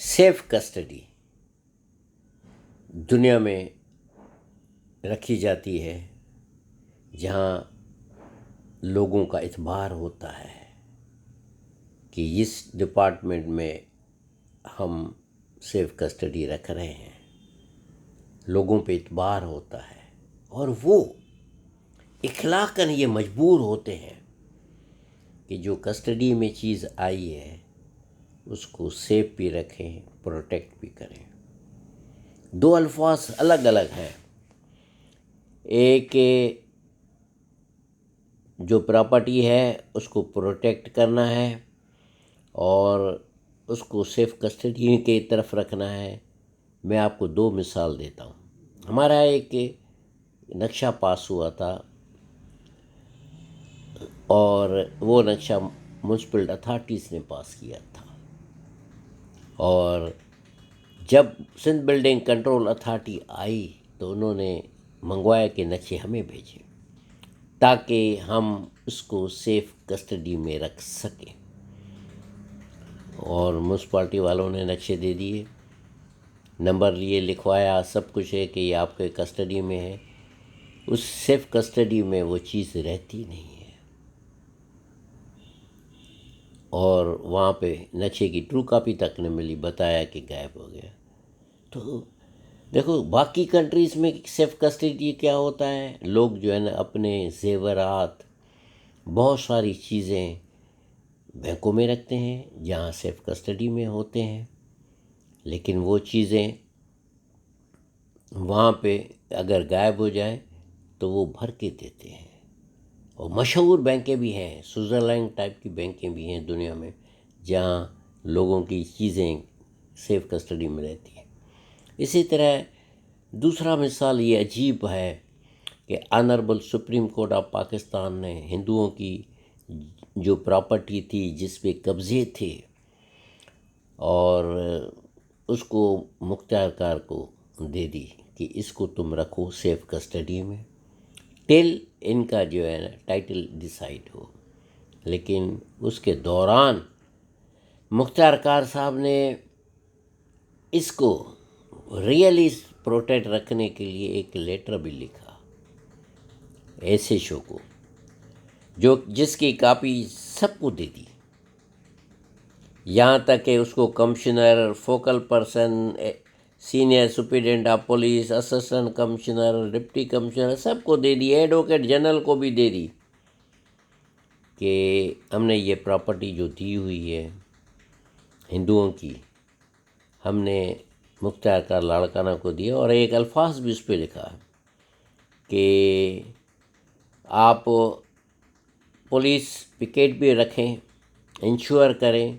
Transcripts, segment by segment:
Safe custody دنیا میں رکھی جاتی ہے جہاں لوگوں کا اعتبار ہوتا ہے کہ اس ڈپارٹمنٹ میں ہم سیف کسٹڈی رکھ رہے ہیں، لوگوں پہ اعتبار ہوتا ہے اور وہ اخلاقاً یہ مجبور ہوتے ہیں کہ جو کسٹڈی میں چیز آئی ہے اس کو سیف بھی رکھیں، پروٹیکٹ بھی کریں۔ دو الفاظ الگ الگ ہیں، ایک جو پراپرٹی ہے اس کو پروٹیکٹ کرنا ہے اور اس کو سیف کسٹڈی کی طرف رکھنا ہے۔ میں آپ کو دو مثال دیتا ہوں۔ ہمارا ایک نقشہ پاس ہوا تھا اور وہ نقشہ میونسپل اتھارٹیز نے پاس کیا تھا، اور جب سندھ بلڈنگ کنٹرول اتھارٹی آئی تو انہوں نے منگوایا کہ نقشے ہمیں بھیجیں تاکہ ہم اس کو سیف کسٹڈی میں رکھ سکیں، اور میونسپالٹی والوں نے نقشے دے دیے، نمبر لیے، لکھوایا، سب کچھ ہے کہ یہ آپ کے کسٹڈی میں ہے۔ اس سیف کسٹڈی میں وہ چیز رہتی نہیں ہے اور وہاں پہ نقشے کی ٹرو کاپی تک نہیں ملی، بتایا کہ غائب ہو گیا۔ تو دیکھو باقی کنٹریز میں سیف کسٹڈی کیا ہوتا ہے، لوگ جو ہے نا اپنے زیورات، بہت ساری چیزیں بینکوں میں رکھتے ہیں جہاں سیف کسٹڈی میں ہوتے ہیں، لیکن وہ چیزیں وہاں پہ اگر غائب ہو جائیں تو وہ بھر کے دیتے ہیں۔ اور مشہور بینکیں بھی ہیں، سوئٹزرلینڈ ٹائپ کی بینکیں بھی ہیں دنیا میں جہاں لوگوں کی چیزیں سیف کسٹڈی میں رہتی ہیں۔ اسی طرح دوسرا مثال یہ عجیب ہے کہ honourable supreme court of Pakistan نے ہندوؤں کی جو پراپرٹی تھی جس پہ قبضے تھے اور اس کو مختار کار کو دے دی کہ اس کو تم رکھو سیف کسٹڈی میں ٹل ان کا جو ہے نا ٹائٹل ڈیسائیڈ ہو۔ لیکن اس کے دوران مختار کار صاحب نے اس کو ریئلی پروٹیکٹ رکھنے کے لیے ایک لیٹر بھی لکھا ایس ایچ او کو، جس کی کاپی سب کو دے دی، یہاں تک کہ اس کو commissioner, focal person, senior superintendent of police, assistant commissioner, deputy commissioner, سب کو دے دی، ایڈوکیٹ جنرل کو بھی دے دی کہ ہم نے یہ پراپرٹی جو دی ہوئی ہے ہندوؤں کی، ہم نے مختار کار لاڑکانہ کو دیا، اور ایک الفاظ بھی اس پہ لکھا کہ آپ پولیس پکیٹ بھی رکھیں، انشور کریں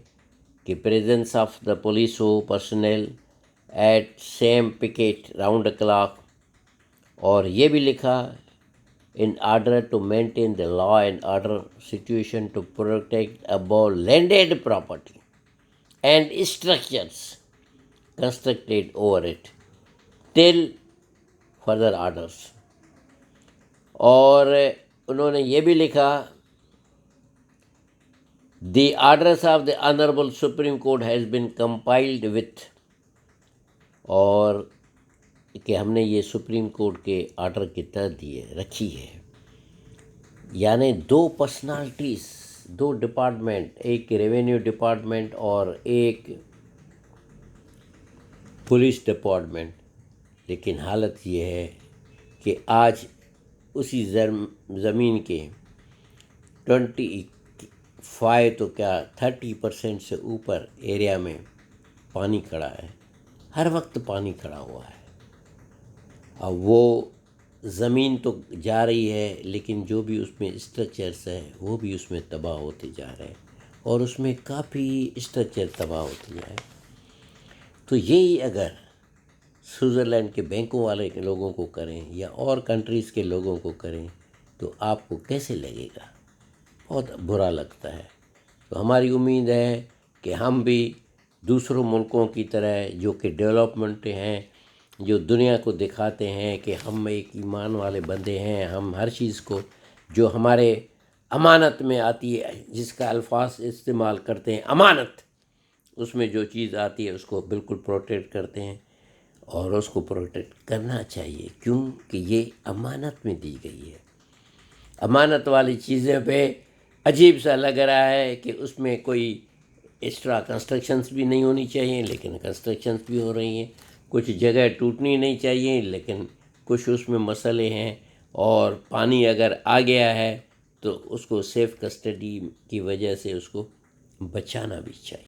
کہ پریزنس آف دا پولیس ہو personnel at same picket round clock, اور یہ بھی لکھا in order to maintain the law and order situation to protect above landed property and structures constructed over it till further orders۔ اور انہوں نے یہ بھی لکھا the orders of the honorable supreme court has been compiled with، اور کہ ہم نے یہ سپریم کورٹ کے آرڈر کے تحت دیے رکھی ہے۔ یعنی دو پرسنالٹیز، دو ڈپارٹمنٹ، ایک ریونیو ڈپارٹمنٹ اور ایک پولیس ڈپارٹمنٹ، لیکن حالت یہ ہے کہ آج اسی زمین کے 25 تو کیا 30% سے اوپر ایریا میں پانی کھڑا ہے، ہر وقت پانی کھڑا ہوا ہے۔ اب وہ زمین تو جا رہی ہے لیکن جو بھی اس میں اسٹرکچرس ہیں وہ بھی اس میں تباہ ہوتے جا رہے ہیں، اور اس میں کافی اسٹرکچر تباہ ہوتے جا رہے ہیں۔ تو یہی اگر سوئٹزرلینڈ کے بینکوں والے کے لوگوں کو کریں یا اور کنٹریز کے لوگوں کو کریں تو آپ کو کیسے لگے گا؟ بہت برا لگتا ہے۔ تو ہماری امید ہے کہ ہم بھی دوسروں ملکوں کی طرح جو کہ ڈیولپمنٹ ہیں، جو دنیا کو دکھاتے ہیں کہ ہم ایک ایمان والے بندے ہیں، ہم ہر چیز کو جو ہمارے امانت میں آتی ہے، جس کا الفاظ استعمال کرتے ہیں امانت، اس میں جو چیز آتی ہے اس کو بالکل پروٹیکٹ کرتے ہیں، اور اس کو پروٹیکٹ کرنا چاہیے، کیوں کہ یہ امانت میں دی گئی ہے۔ امانت والی چیزیں پہ عجیب سا لگ رہا ہے کہ اس میں کوئی ایکسٹرا کنسٹرکشنز بھی نہیں ہونی چاہیے، لیکن کنسٹرکشنز بھی ہو رہی ہیں۔ کچھ جگہ ٹوٹنی نہیں چاہیے، لیکن کچھ اس میں مسئلے ہیں، اور پانی اگر آ گیا ہے تو اس کو سیف کسٹڈی کی وجہ سے اس کو بچانا بھی چاہیے۔